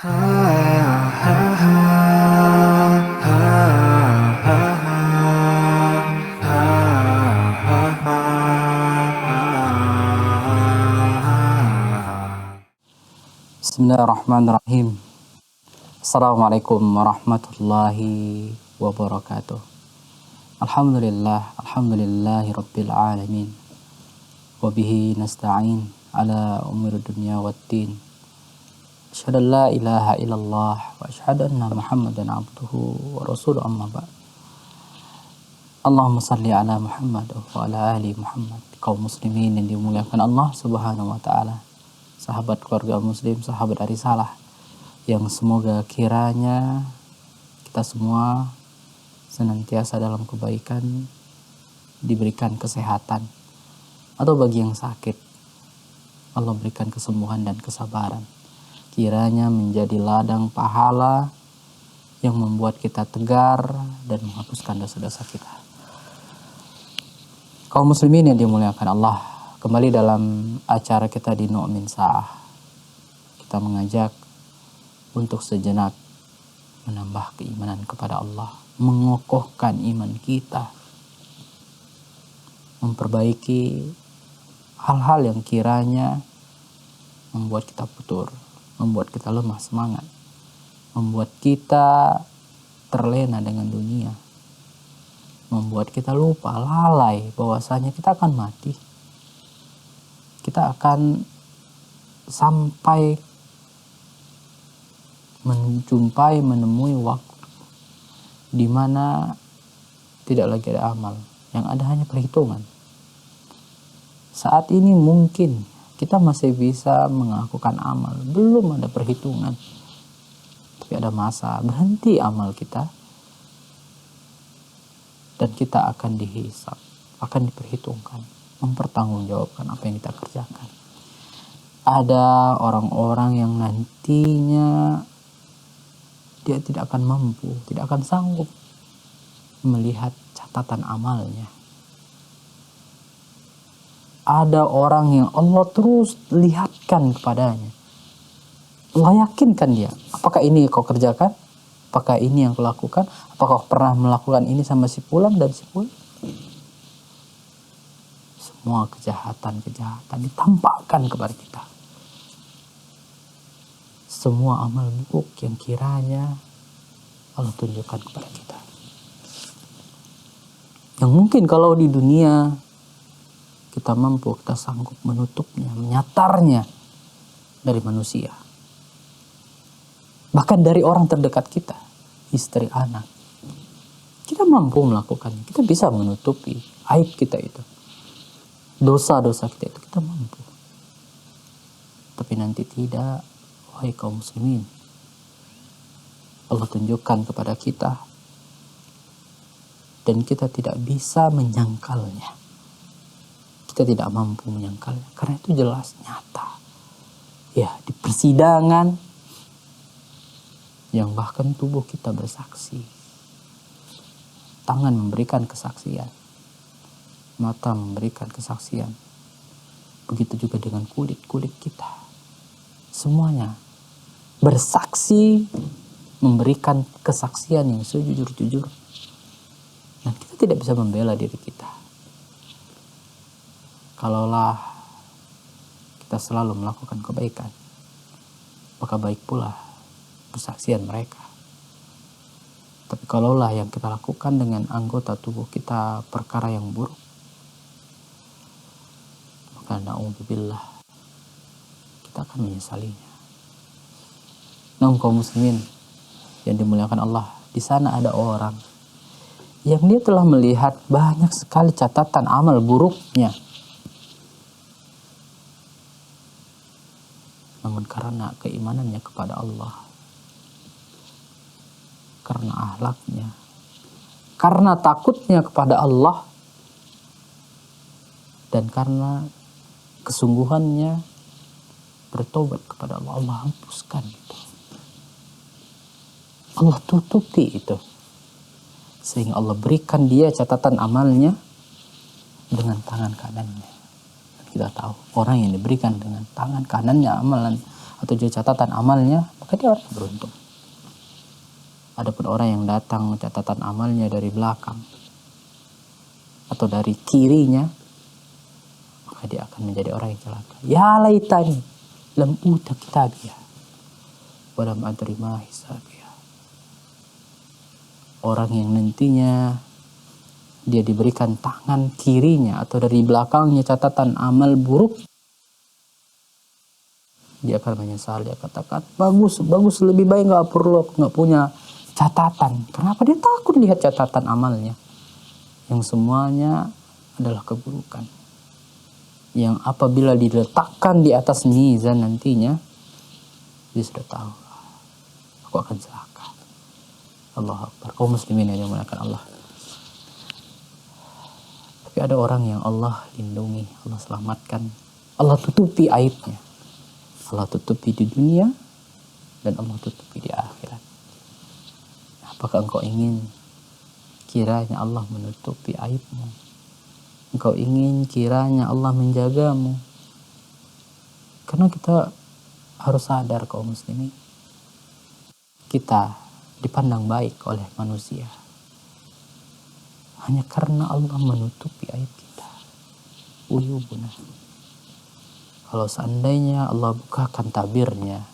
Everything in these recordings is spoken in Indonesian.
Bismillahirrahmanirrahim. Assalamualaikum warahmatullahi wabarakatuh. Alhamdulillahi rabbil alamin. Wabihi nasta'in ala umur dunya waddin. Asyhadu an la ilaha illallah wa asyhadu anna Muhammadan abduhu wa rasuluhu, amma ba'd. Allahumma salli ala Muhammad wa ala ali Muhammad. Kaum muslimin yang dimuliakan Allah Subhanahu wa taala. Sahabat keluarga muslim, sahabat dari salah, yang semoga kiranya kita semua senantiasa dalam kebaikan, diberikan kesehatan, atau bagi yang sakit Allah berikan kesembuhan dan kesabaran. Kiranya menjadi ladang pahala yang membuat kita tegar dan menghapuskan dosa-dosa kita. Kaum muslimin yang dimuliakan Allah, kembali dalam acara kita di Nu'min Sa'ah, kita mengajak untuk sejenak menambah keimanan kepada Allah, mengokohkan iman kita, memperbaiki hal-hal yang kiranya membuat kita futur, membuat kita lemah semangat, membuat kita terlena dengan dunia, membuat kita lupa, lalai bahwasanya kita akan mati. Kita akan sampai menemui waktu di mana tidak lagi ada amal, yang ada hanya perhitungan. Saat ini mungkin kita masih bisa melakukan amal, belum ada perhitungan, tapi ada masa berhenti amal kita dan kita akan dihisab, akan diperhitungkan, mempertanggungjawabkan apa yang kita kerjakan. Ada orang-orang yang nantinya dia tidak akan mampu, tidak akan sanggup melihat catatan amalnya. Ada orang yang Allah terus lihatkan kepadanya, Allah yakinkan dia, apakah ini kau kerjakan, apakah ini yang kau lakukan, apakah kau pernah melakukan ini sama si fulan dan si fulan. Semua kejahatan ditampakkan kepada kita. Semua amal buruk yang kiranya Allah tunjukkan kepada kita. Yang mungkin kalau di dunia kita mampu, kita sanggup menutupnya, menyatarnya dari manusia. Bahkan dari orang terdekat kita, istri, anak. Kita mampu melakukannya, kita bisa menutupi aib kita itu. Dosa-dosa kita itu kita mampu. Tapi nanti tidak, wahai kaum muslimin, Allah tunjukkan kepada kita dan kita tidak bisa menyangkalnya. Kita tidak mampu menyangkalnya karena itu jelas nyata. Ya, di persidangan yang bahkan tubuh kita bersaksi. Tangan memberikan kesaksian. Mata memberikan kesaksian. Begitu juga dengan kulit kita. Semuanya bersaksi, memberikan kesaksian yang sejujur-jujur. Dan kita tidak bisa membela diri kita. Kalaulah kita selalu melakukan kebaikan, maka baik pula kesaksian mereka. Tapi kalaulah yang kita lakukan dengan anggota tubuh kita perkara yang buruk, maka na'udzubillah, kita akan menyesalinya. Namun kaum muslimin yang dimuliakan Allah, di sana ada orang yang dia telah melihat banyak sekali catatan amal buruknya. Namun karena keimanannya kepada Allah, karena akhlaknya, karena takutnya kepada Allah, dan karena kesungguhannya bertobat kepada Allah, Allah hapuskan itu. Allah tutupi itu. Sehingga Allah berikan dia catatan amalnya dengan tangan kanannya. Dan kita tahu orang yang diberikan dengan tangan kanannya amalan atau juga catatan amalnya, maka dia orang yang beruntung. Adapun orang yang datang catatan amalnya dari belakang atau dari kirinya, maka dia akan menjadi orang yang celaka. Ya laitani lam uta kitabiyah wa lam adri ma hisabiyah. Orang yang nantinya dia diberikan tangan kirinya atau dari belakangnya catatan amal buruk, dia akan menyesal. Dia katakan, bagus, lebih baik nggak punya catatan. Kenapa? Dia takut lihat catatan amalnya yang semuanya adalah keburukan, yang apabila diletakkan di atas mizan nantinya, dia sudah tahu, aku akan celaka. Allahu Akbar. Kaum muslimin yang dimuliakan Allah. Tapi ada orang yang Allah lindungi, Allah selamatkan, Allah tutupi aibnya. Allah tutupi di dunia dan Allah tutupi di akhirat. Apakah engkau ingin kiranya Allah menutupi aibmu? Engkau ingin kiranya Allah menjagamu? Karena kita harus sadar kaum muslimin, kita dipandang baik oleh manusia hanya karena Allah menutupi aib kita. Uyubuna. Kalau seandainya Allah bukakan tabirnya,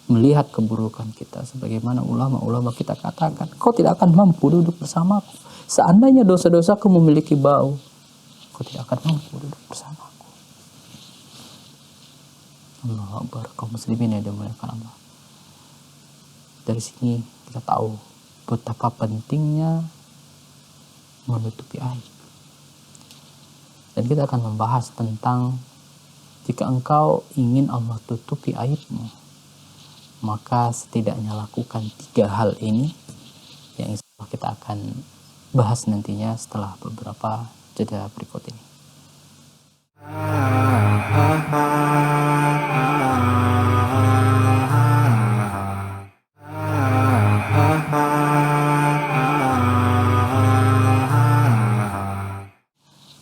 melihat keburukan kita, sebagaimana ulama-ulama kita katakan, kau tidak akan mampu duduk bersamaku. Seandainya dosa-dosaku memiliki bau, kau tidak akan mampu duduk bersamaku. Allahu Akbar. Kaum muslimin yang dimuliakan Allah. Dari sini kita tahu betapa pentingnya menutupi aib. Dan kita akan membahas tentang jika engkau ingin Allah tutupi aibmu, maka setidaknya lakukan 3 hal ini yang insya Allah kita akan bahas nantinya setelah beberapa jeda berikut ini.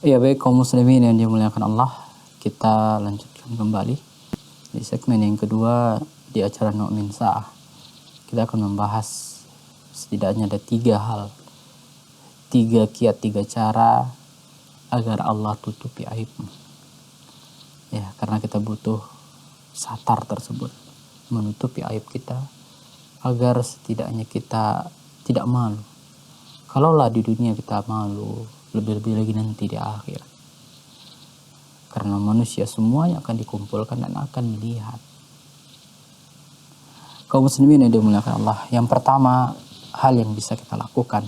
Ya baik kaum muslimin yang dimuliakan Allah, kita lanjutkan kembali di segmen yang kedua di acara Nu'min Sa'ah. Kita akan membahas setidaknya ada 3 hal, 3 kiat, 3 cara agar Allah tutupi aibmu. Ya, karena kita butuh satar tersebut, menutupi aib kita agar setidaknya kita tidak malu. Kalaulah di dunia kita malu, lebih-lebih lagi nanti di akhirat. Karena manusia semuanya akan dikumpulkan dan akan melihat. Kaum muslimin yang dimuliakan Allah, yang pertama hal yang bisa kita lakukan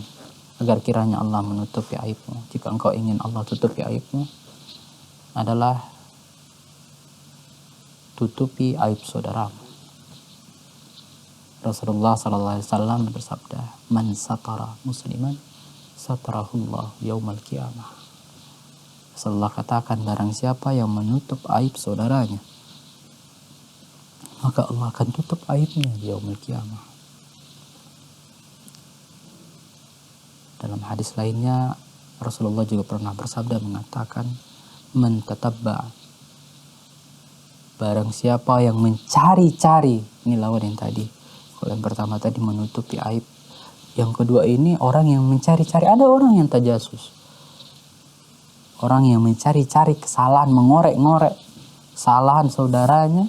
agar kiranya Allah menutupi aibmu, jika engkau ingin Allah tutupi aibmu, adalah tutupi aib saudaramu. Rasulullah SAW bersabda, man satara musliman satarahullah yaumal qiyamah. Rasulullah katakan, barang siapa yang menutup aib saudaranya, maka Allah akan tutup aibnya di yaumul qiyamah. Dalam hadis lainnya, Rasulullah juga pernah bersabda mengatakan, man tatabba, barang siapa yang mencari-cari, ini lawan yang tadi. Kalau yang pertama tadi menutupi aib, yang kedua ini orang yang mencari-cari. Ada orang yang tajasus, orang yang mencari-cari kesalahan, mengorek-ngorek kesalahan saudaranya,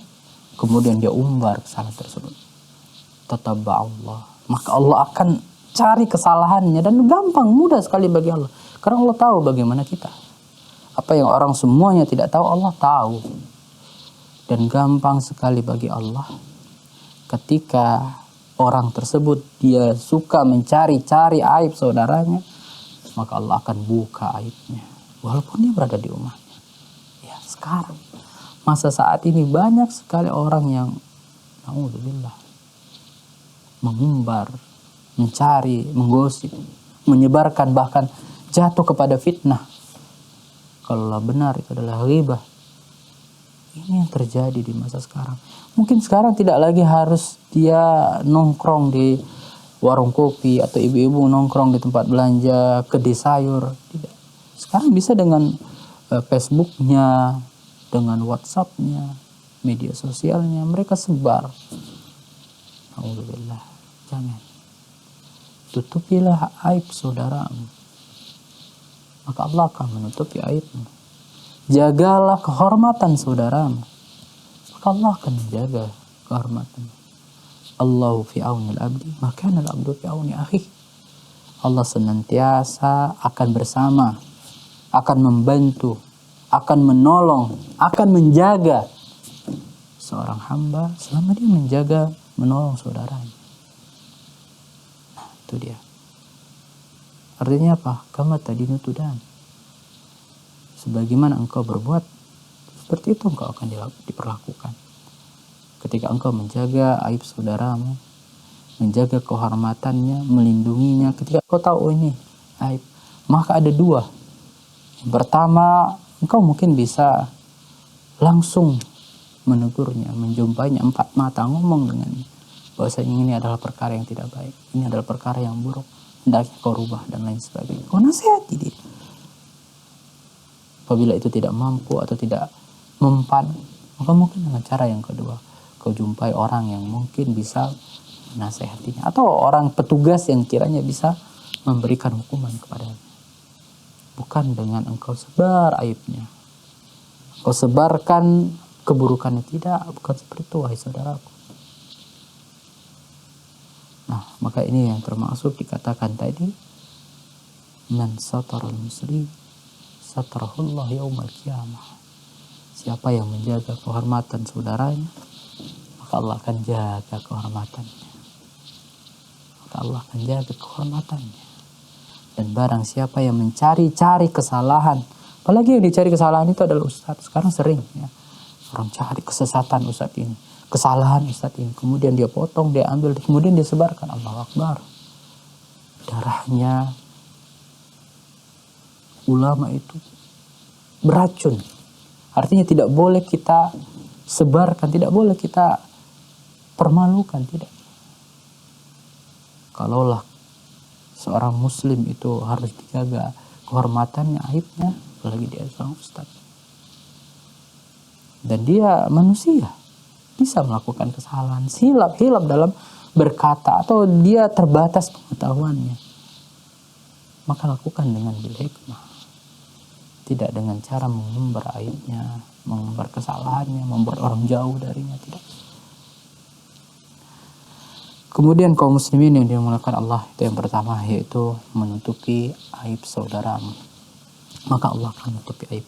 kemudian dia umbar kesalahan tersebut. Tatabba Allah, maka Allah akan cari kesalahannya, dan gampang, mudah sekali bagi Allah. Karena Allah tahu bagaimana kita. Apa yang orang semuanya tidak tahu, Allah tahu. Dan gampang sekali bagi Allah ketika orang tersebut dia suka mencari-cari aib saudaranya, maka Allah akan buka aibnya walaupun dia berada di rumahnya. Ya, sekarang masa saat ini banyak sekali orang yang naudzubillah mengumbar, mencari, menggosip, menyebarkan, bahkan jatuh kepada fitnah. Kalau benar itu adalah ghibah. Ini yang terjadi di masa sekarang. Mungkin sekarang tidak lagi harus dia nongkrong di warung kopi atau ibu-ibu nongkrong di tempat belanja, kedai sayur. Tidak. Sekarang bisa dengan Facebooknya, dengan WhatsAppnya, media sosialnya, mereka sebar. Alhamdulillah, jangan. Tutupilah aib saudaramu, maka Allah akan menutupi aibmu. Jagalah kehormatan saudaramu, maka Allah akan menjaga kehormatanmu. Allahu fi auni al-abdi, maka al-abdu fi auni akhi. Allah senantiasa akan bersama, akan membantu, akan menolong, akan menjaga seorang hamba selama dia menjaga, menolong saudaranya. Nah, itu dia. Artinya apa? Kama tadinu tudan. Sebagaimana engkau berbuat, seperti itu engkau akan diperlakukan. Ketika engkau menjaga aib saudaramu, menjaga kehormatannya, melindunginya, ketika engkau tahu ini aib, maka ada dua. Yang pertama, engkau mungkin bisa langsung menegurnya, menjumpainya empat mata, ngomong dengan bahwasanya ini adalah perkara yang tidak baik, ini adalah perkara yang buruk, hendaknya kau rubah dan lain sebagainya. Kau nasihati dia. Apabila itu tidak mampu atau tidak mempan, maka mungkin dengan cara yang kedua, kau jumpai orang yang mungkin bisa menasihatinya, atau orang petugas yang kiranya bisa memberikan hukuman kepadanya. Bukan dengan engkau sebar aibnya, engkau sebarkan keburukannya, tidak, bukan seperti itu wahai saudaraku. Nah, maka ini yang termasuk dikatakan tadi, man sataral muslim satarahullah yaumal qiyamah. Siapa yang menjaga kehormatan saudaranya, maka Allah akan jaga kehormatannya. Maka Allah akan jaga kehormatannya. Dan barang siapa yang mencari-cari kesalahan, apalagi yang dicari kesalahan itu adalah ustadz. Sekarang sering ya, orang cari kesesatan ustadz ini, kesalahan ustadz ini, kemudian dia potong, dia ambil, kemudian dia sebarkan. Allahu Akbar. Darahnya ulama itu beracun. Artinya tidak boleh kita sebarkan, tidak boleh kita permalukan, tidak. Kalaulah seorang muslim itu harus dijaga kehormatannya, aibnya, apalagi dia seorang ustaz. Dan dia manusia, bisa melakukan kesalahan, hilap dalam berkata, atau dia terbatas pengetahuannya. Maka lakukan dengan bil hikmah, tidak dengan cara mengumbar aibnya, mengumbar kesalahannya, membuat orang jauh darinya, tidak. Kemudian kaum muslimin yang dimuliakan Allah, itu yang pertama, yaitu menutupi aib saudaramu, maka Allah akan menutupi aib.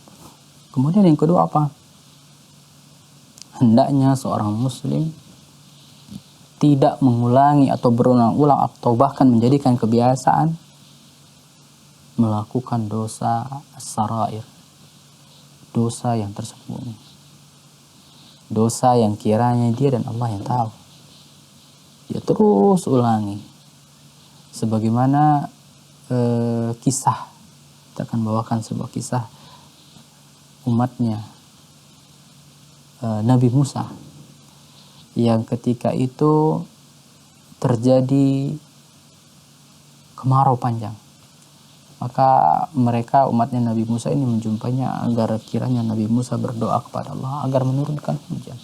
Kemudian yang kedua apa? Hendaknya seorang muslim tidak mengulangi atau berulang-ulang atau bahkan menjadikan kebiasaan melakukan dosa as-sarair, dosa yang tersembunyi, dosa yang kiranya dia dan Allah yang tahu. Dia terus ulangi. Sebagaimana kisah, kita akan bawakan sebuah kisah umatnya Nabi Musa, yang ketika itu terjadi kemarau panjang. Maka mereka, umatnya Nabi Musa ini, menjumpainya agar kiranya Nabi Musa berdoa kepada Allah agar menurunkan hujan.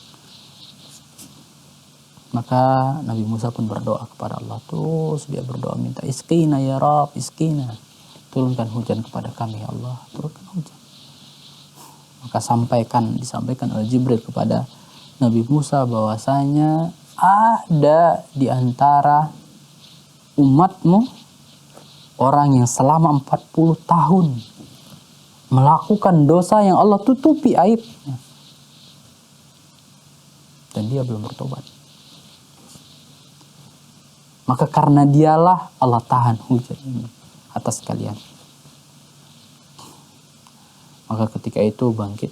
Maka Nabi Musa pun berdoa kepada Allah. Terus dia berdoa, minta, iskina ya Rab, iskina, turunkan hujan kepada kami ya Allah, turunkan hujan. Maka disampaikan oleh Jibril kepada Nabi Musa bahwasanya ada di antara umatmu orang yang selama 40 tahun melakukan dosa yang Allah tutupi aibnya, dan dia belum bertobat. Maka karena dialah Allah tahan hujan ini atas kalian. Maka ketika itu bangkit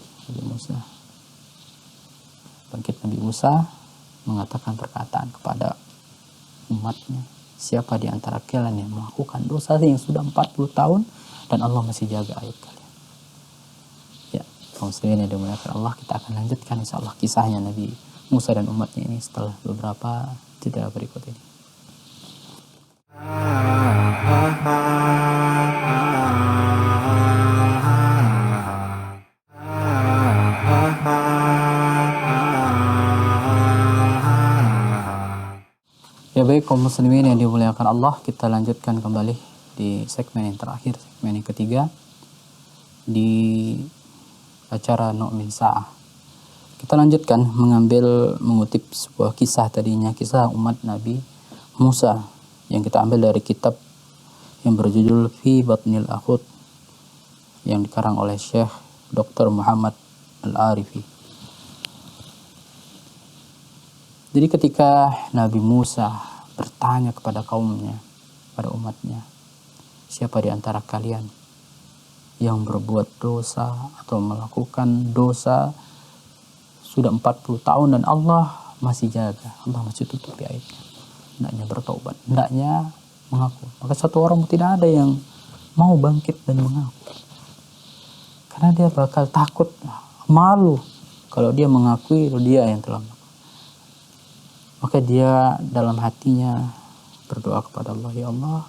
Nabi Musa mengatakan perkataan kepada umatnya, siapa di antara kalian yang melakukan dosa yang sudah 40 tahun dan Allah masih jaga aib kalian. Ya, kaum muslimin yang dimuliakan Allah, kita akan lanjutkan insyaallah kisahnya Nabi Musa dan umatnya ini setelah beberapa jeda berikut ini. Baik kaum muslimin yang dimuliakan Allah, kita lanjutkan kembali di segmen yang terakhir, segmen yang ketiga di acara Nu'min Sa'ah. Kita lanjutkan mengutip sebuah kisah tadinya, kisah umat Nabi Musa yang kita ambil dari kitab yang berjudul Fi Batnil Akhut yang dikarang oleh Syekh Dr. Muhammad Al-Arifi. Jadi ketika Nabi Musa bertanya kepada kaumnya, pada umatnya, siapa di antara kalian yang berbuat dosa atau melakukan dosa sudah 40 tahun dan Allah masih jaga, Allah masih tutupi aibnya, hendaknya bertobat, hendaknya mengaku. Maka satu orang tidak ada yang mau bangkit dan mengaku, karena dia bakal takut, malu kalau dia mengakui kalau dia yang telah melakukan. Maka dia dalam hatinya berdoa kepada Allah, ya Allah,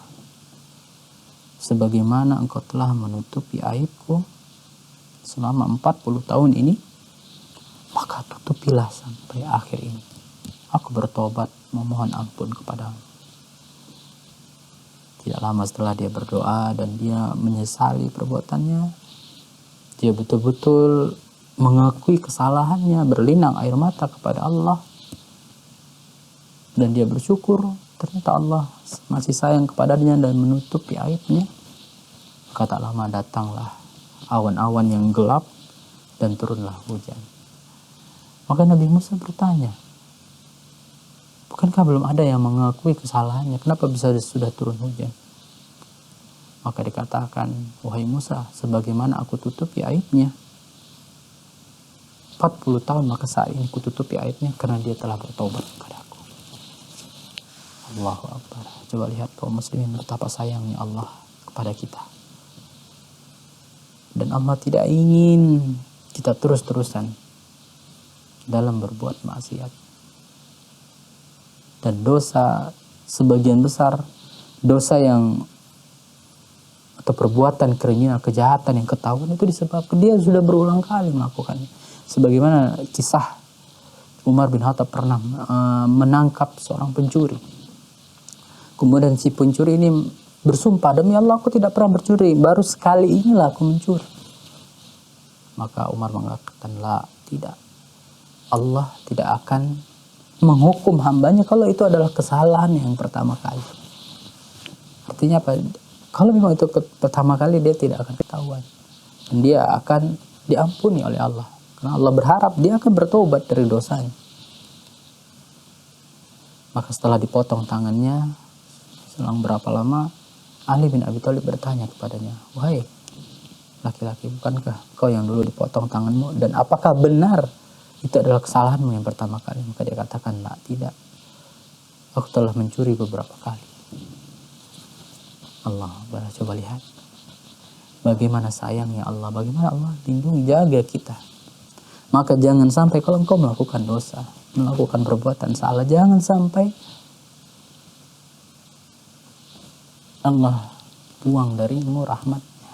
sebagaimana engkau telah menutupi aibku selama 40 tahun ini, maka tutupilah sampai akhir ini. Aku bertobat memohon ampun kepadamu. Tidak lama setelah dia berdoa dan dia menyesali perbuatannya, dia betul-betul mengakui kesalahannya, berlinang air mata kepada Allah, dan dia bersyukur ternyata Allah masih sayang kepadanya dan menutupi aibnya. Maka tak lama datanglah awan-awan yang gelap dan turunlah hujan. Maka Nabi Musa bertanya, bukankah belum ada yang mengakui kesalahannya? Kenapa bisa sudah turun hujan? Maka dikatakan, wahai Musa, sebagaimana aku tutupi aibnya 40 tahun, maka saat ini aku tutupi aibnya karena dia telah bertobat kepada aku. Allahu Akbar. Coba lihat kaum muslimin betapa sayangnya Allah kepada kita. Dan Allah tidak ingin kita terus-terusan dalam berbuat maksiat. Dan dosa, sebagian besar dosa yang atau perbuatan kriminal, kejahatan yang ketahuan itu disebabkan dia sudah berulang kali melakukannya. Sebagaimana kisah Umar bin Khattab pernah menangkap seorang pencuri. Kemudian si pencuri ini bersumpah, demi Allah aku tidak pernah mencuri, baru sekali inilah aku mencuri. Maka Umar mengatakan, la, tidak. Allah tidak akan menghukum hambanya kalau itu adalah kesalahan yang pertama kali. Artinya apa? Kalau memang itu pertama kali, dia tidak akan ketahuan. Dan dia akan diampuni oleh Allah. Karena Allah berharap dia akan bertobat dari dosanya. Maka setelah dipotong tangannya, selang berapa lama, Ali bin Abi Thalib bertanya kepadanya, wahai laki-laki, bukankah kau yang dulu dipotong tanganmu? Dan apakah benar itu adalah kesalahanmu yang pertama kali? Maka dia katakan, nah, tidak. Aku telah mencuri beberapa kali. Allah, coba lihat. Bagaimana sayangnya Allah, bagaimana Allah lindungi, jaga kita. Maka jangan sampai kalau engkau melakukan dosa, melakukan perbuatan salah, jangan sampai Allah buang darimu rahmatnya.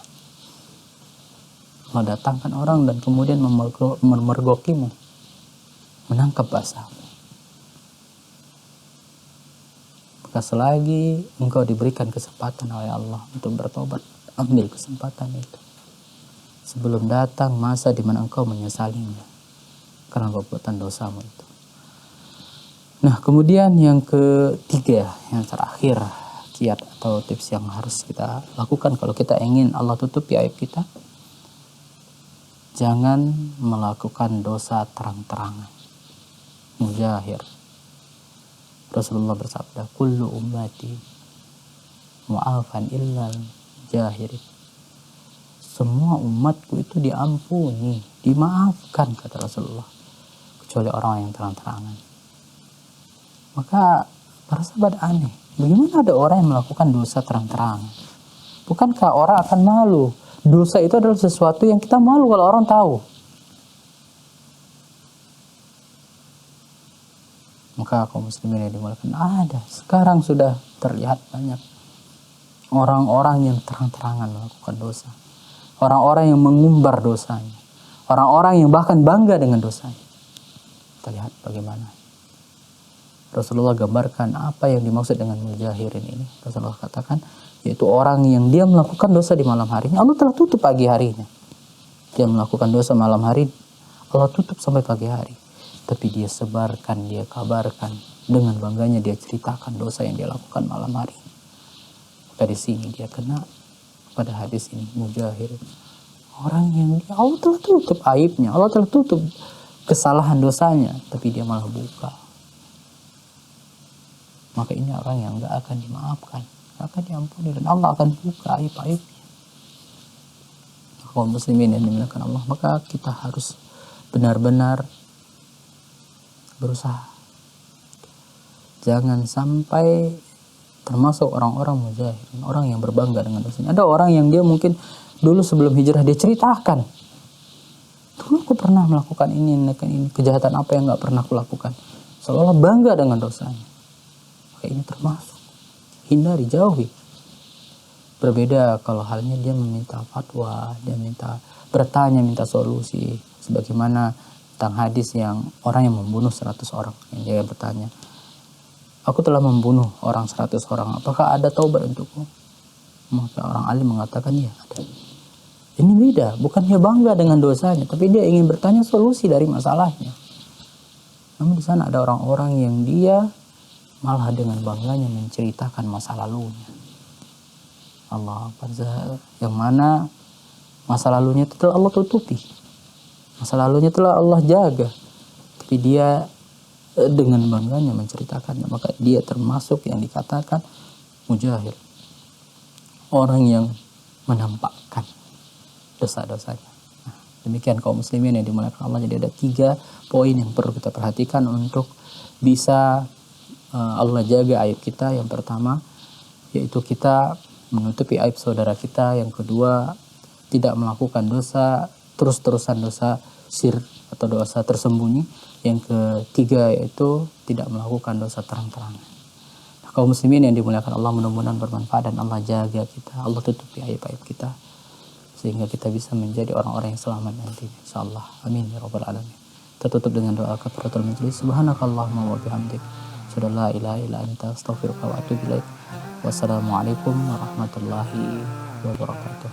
Allah datangkan orang dan kemudian memergokimu, menangkap basahmu. Maka selagi engkau diberikan kesempatan oleh Allah untuk bertobat, ambil kesempatan itu sebelum datang masa di mana engkau menyesalinya karena perbuatan dosamu itu. Nah, kemudian yang ketiga, yang terakhir, kiat atau tips yang harus kita lakukan kalau kita ingin Allah tutupi aib kita, jangan melakukan dosa terang-terangan, mujahir. Rasulullah bersabda, kullu ummati mu'afan illal jahiri. Semua umatku itu diampuni, dimaafkan, kata Rasulullah, kecuali orang yang terang-terangan. Maka para sahabat aneh, bagaimana ada orang yang melakukan dosa terang-terangan? Bukankah orang akan malu? Dosa itu adalah sesuatu yang kita malu kalau orang tahu. Maka kaum muslimin yang dimuliakan, ada. Sekarang sudah terlihat banyak orang-orang yang terang-terangan melakukan dosa. Orang-orang yang mengumbar dosanya. Orang-orang yang bahkan bangga dengan dosanya. Kita lihat bagaimana. Rasulullah gambarkan apa yang dimaksud dengan mujahirin ini. Rasulullah katakan, yaitu orang yang dia melakukan dosa di malam harinya, Allah telah tutup pagi harinya. Dia melakukan dosa malam hari, Allah tutup sampai pagi hari. Tapi dia sebarkan, dia kabarkan, dengan bangganya dia ceritakan dosa yang dia lakukan malam hari. Maka di sini dia kena pada hadis ini, mujahir. Orang yang Allah telah tutup aibnya, Allah telah tutup kesalahan dosanya, tapi dia malah buka. Maka ini orang yang gak akan dimaafkan, gak akan diampuni, dan Allah akan buka aib-aibnya. Kaum muslimin yang dimuliakan Allah, maka kita harus benar-benar berusaha. Jangan sampai termasuk orang-orang mujahirin, orang yang berbangga dengan dosanya. Ada orang yang dia mungkin dulu sebelum hijrah dia ceritakan, dulu aku pernah melakukan ini, kejahatan apa yang gak pernah aku lakukan, seolah bangga dengan dosanya. Maka ini termasuk, hindari, jauhi. Berbeda kalau halnya dia meminta fatwa, dia bertanya, minta solusi. Sebagaimana tentang hadis yang orang yang membunuh 100 orang. Yang dia bertanya, aku telah membunuh orang 100 orang, apakah ada taubat untukku? Maka orang alim mengatakan, ya ada. Ini beda, bukan dia bangga dengan dosanya, tapi dia ingin bertanya solusi dari masalahnya. Namun di sana ada orang-orang yang dia malah dengan bangganya menceritakan masa lalunya. Allah, yang mana masa lalunya itu telah Allah tutupi, masa lalunya telah Allah jaga, tapi dia dengan bangganya menceritakannya. Maka dia termasuk yang dikatakan mujahir, orang yang menampakkan dosa-dosanya. Nah, demikian kaum muslimin yang dimuliakan Allah. Jadi ada 3 poin yang perlu kita perhatikan untuk bisa Allah jaga aib kita. Yang pertama yaitu kita menutupi aib saudara kita. Yang kedua, tidak melakukan dosa terus-terusan, dosa sir atau dosa tersembunyi. Yang ketiga yaitu tidak melakukan dosa terang-terangan. Nah, kaum muslimin yang dimuliakan Allah, mudah-mudahan bermanfaat dan Allah jaga kita, Allah tutupi aib-aib kita sehingga kita bisa menjadi orang-orang yang selamat nanti, insyaallah. Amin ya rabbal alamin. Kita tutup dengan doa kafaratul majlis. Subhanakallahumma wa bihamdik, asyhadu an la ilaha illa anta, astaghfiruka wa atubu ilaik. Wassalamualaikum warahmatullahi wabarakatuh.